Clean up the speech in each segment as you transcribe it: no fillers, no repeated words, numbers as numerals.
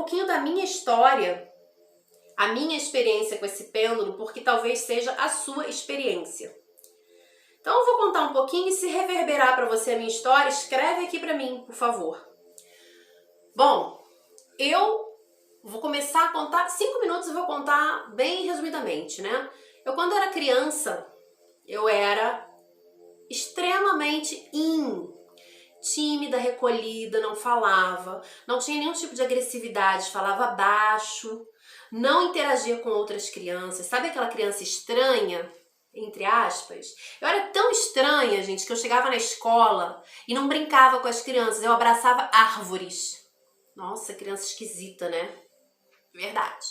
pouquinho da minha história, a minha experiência com esse pêndulo, porque talvez seja a sua experiência. Então eu vou contar um pouquinho e se reverberar para você a minha história, escreve aqui para mim, por favor. Bom, eu vou começar a contar, 5 minutos eu vou contar bem resumidamente, né? Eu quando era criança, eu era extremamente tímida, recolhida, não falava, não tinha nenhum tipo de agressividade, falava baixo, não interagia com outras crianças. Sabe aquela criança estranha, entre aspas? Eu era tão estranha, gente, que eu chegava na escola e não brincava com as crianças, eu abraçava árvores. Nossa, criança esquisita, né? Verdade.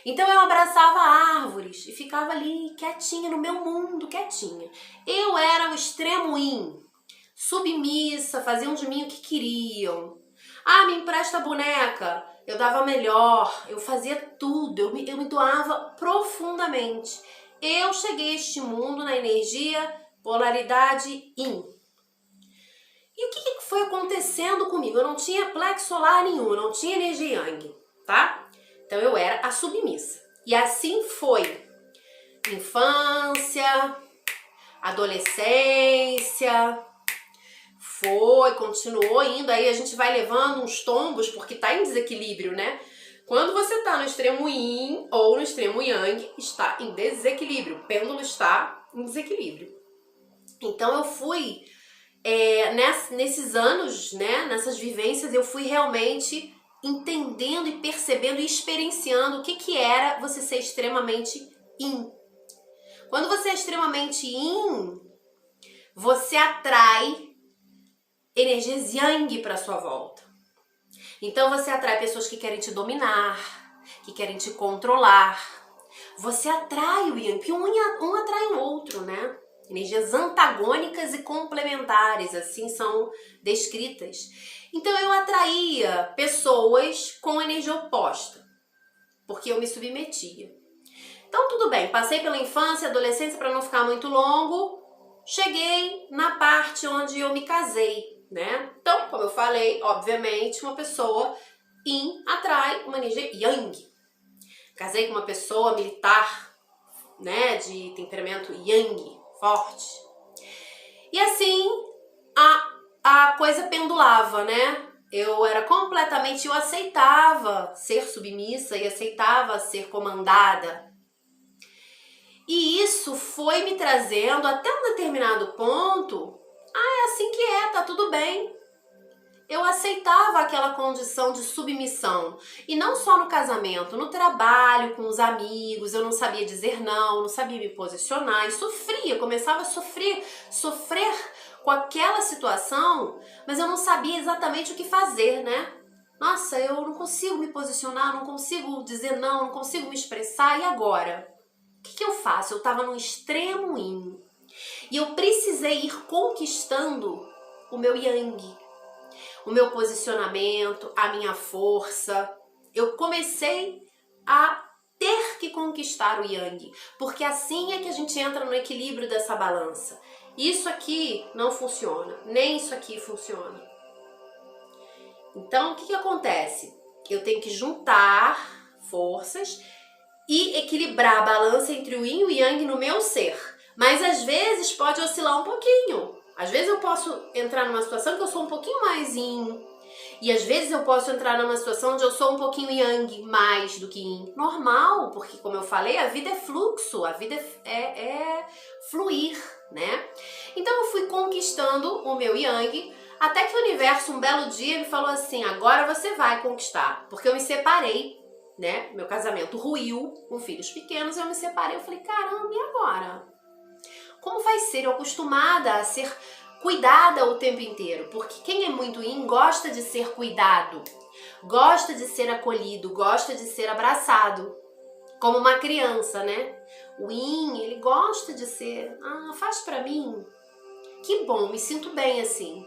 Então eu abraçava árvores e ficava ali quietinha no meu mundo, quietinha. Eu era o extremo submissa, faziam de mim o que queriam. Ah, me empresta a boneca. Eu dava melhor, eu fazia tudo, eu me doava profundamente. Eu cheguei a este mundo na energia polaridade yin. E o que foi acontecendo comigo? Eu não tinha plexo solar nenhum, eu não tinha energia yang, tá? Então eu era a submissa. E assim foi. Infância, adolescência, continuou indo, aí a gente vai levando uns tombos, porque tá em desequilíbrio, né? Quando você tá no extremo yin ou no extremo yang, está em desequilíbrio, o pêndulo está em desequilíbrio. Então eu fui, nesses anos, né, nessas vivências, eu fui realmente entendendo e percebendo e experienciando o que era você ser extremamente yin. Quando você é extremamente yin, você atrai energias yang para sua volta. Então você atrai pessoas que querem te dominar, que querem te controlar. Você atrai o yang, porque um atrai o outro, né? Energias antagônicas e complementares, assim são descritas. Então eu atraía pessoas com energia oposta, porque eu me submetia. Então tudo bem, passei pela infância, adolescência, para não ficar muito longo, cheguei na parte onde eu me casei, né? Então, como eu falei, obviamente, uma pessoa yin atrai uma energia yang. Casei com uma pessoa militar, né, de temperamento yang, forte. E assim, a coisa pendulava, né? Eu aceitava ser submissa e aceitava ser comandada. E isso foi me trazendo até um determinado ponto, é assim que tá tudo bem. Eu aceitava aquela condição de submissão. E não só no casamento, no trabalho, com os amigos, eu não sabia dizer não sabia me posicionar e sofria, começava a sofrer com aquela situação, mas eu não sabia exatamente o que fazer, né? Nossa, eu não consigo me posicionar, não consigo dizer não consigo me expressar, e agora? O que eu faço? Eu estava num extremo yin e eu precisei ir conquistando o meu yang, o meu posicionamento, a minha força. Eu comecei a ter que conquistar o yang, porque assim é que a gente entra no equilíbrio dessa balança. Isso aqui não funciona, nem isso aqui funciona. Então, o que acontece? Eu tenho que juntar forças e equilibrar a balança entre o yin e o yang no meu ser. Mas às vezes pode oscilar um pouquinho. Às vezes eu posso entrar numa situação que eu sou um pouquinho mais yin. E às vezes eu posso entrar numa situação onde eu sou um pouquinho yang mais do que yin. Normal, porque como eu falei, a vida é fluxo, a vida é fluir, né? Então eu fui conquistando o meu yang, até que o universo um belo dia me falou assim, agora você vai conquistar. Porque eu me separei, né? Meu casamento ruiu com filhos pequenos, eu me separei, eu falei, caramba, e agora? Como vai ser? Eu acostumada a ser cuidada o tempo inteiro, porque quem é muito yin gosta de ser cuidado, gosta de ser acolhido, gosta de ser abraçado, como uma criança, né? O yin, ele gosta de ser, faz pra mim, que bom, me sinto bem assim.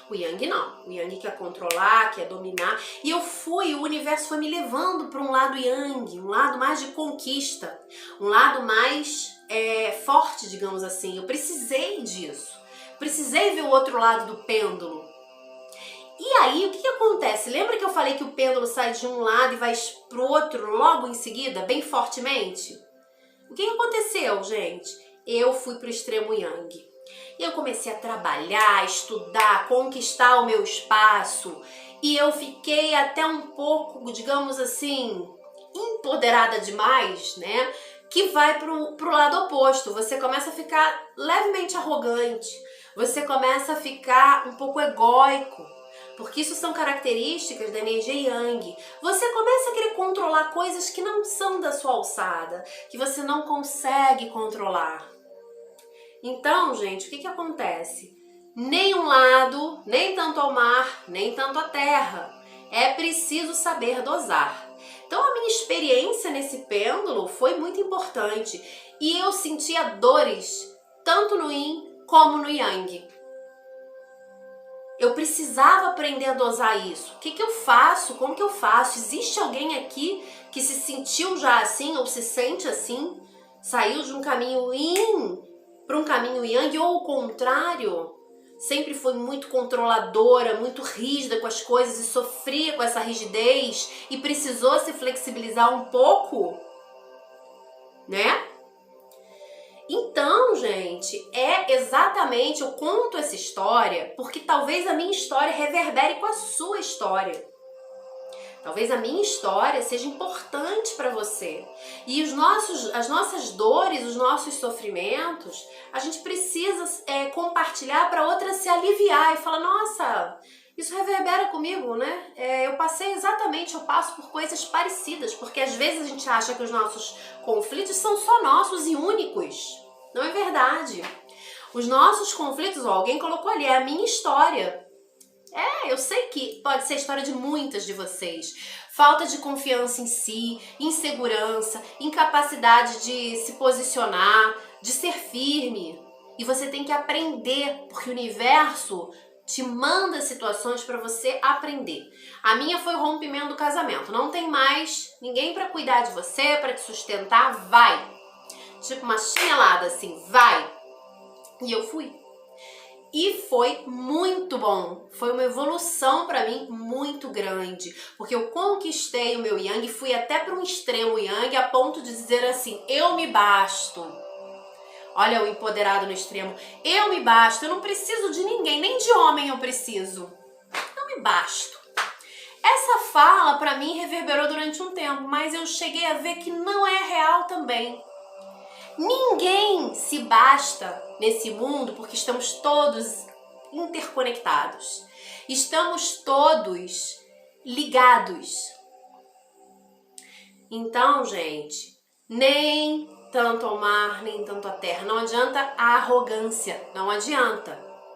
O yang não, o yang quer controlar, quer dominar, e o universo foi me levando para um lado yang, um lado mais de conquista, um lado mais forte, digamos assim. Eu precisei disso, precisei ver o outro lado do pêndulo. E aí, o que acontece? Lembra que eu falei que o pêndulo sai de um lado e vai pro outro logo em seguida, bem fortemente? O que aconteceu, gente? Eu fui pro extremo Yang. E eu comecei a trabalhar, estudar, conquistar o meu espaço. E eu fiquei até um pouco, digamos assim, empoderada demais, né? Que vai pro lado oposto. Você começa a ficar levemente arrogante. Você começa a ficar um pouco egóico. Porque isso são características da energia Yang. Você começa a querer controlar coisas que não são da sua alçada, que você não consegue controlar. Então, gente, o que acontece? Nem um lado, nem tanto ao mar, nem tanto à terra. É preciso saber dosar. Então, a minha experiência nesse pêndulo foi muito importante. E eu sentia dores, tanto no Yin como no Yang. Eu precisava aprender a dosar isso. O que eu faço? Como que eu faço? Existe alguém aqui que se sentiu já assim ou se sente assim? Saiu de um caminho Yin para um caminho Yang ou o contrário? Sempre foi muito controladora, muito rígida com as coisas e sofria com essa rigidez e precisou se flexibilizar um pouco, né? Então, gente, é exatamente, eu conto essa história porque talvez a minha história reverbere com a sua história. Talvez a minha história seja importante para você. E as nossas dores, os nossos sofrimentos, a gente precisa compartilhar para outra se aliviar e falar, nossa, isso reverbera comigo, né? Eu passo por coisas parecidas, porque às vezes a gente acha que os nossos conflitos são só nossos e únicos. Não é verdade. Os nossos conflitos, alguém colocou ali, é a minha história. Eu sei que pode ser a história de muitas de vocês. Falta de confiança em si, insegurança, incapacidade de se posicionar, de ser firme. E você tem que aprender, porque o universo te manda situações para você aprender. A minha foi o rompimento do casamento. Não tem mais ninguém para cuidar de você, para te sustentar. Vai! Tipo uma chinelada assim, vai! E eu fui. E foi muito bom, foi uma evolução para mim muito grande, porque eu conquistei o meu Yang, fui até para um extremo Yang a ponto de dizer assim, eu me basto. Olha o empoderado no extremo, eu me basto, eu não preciso de ninguém, nem de homem eu preciso, eu me basto. Essa fala para mim reverberou durante um tempo, mas eu cheguei a ver que não é real também. Ninguém se basta nesse mundo porque estamos todos interconectados. Estamos todos ligados. Então, gente, nem tanto ao mar, nem tanto à terra. Não adianta a arrogância, não adianta.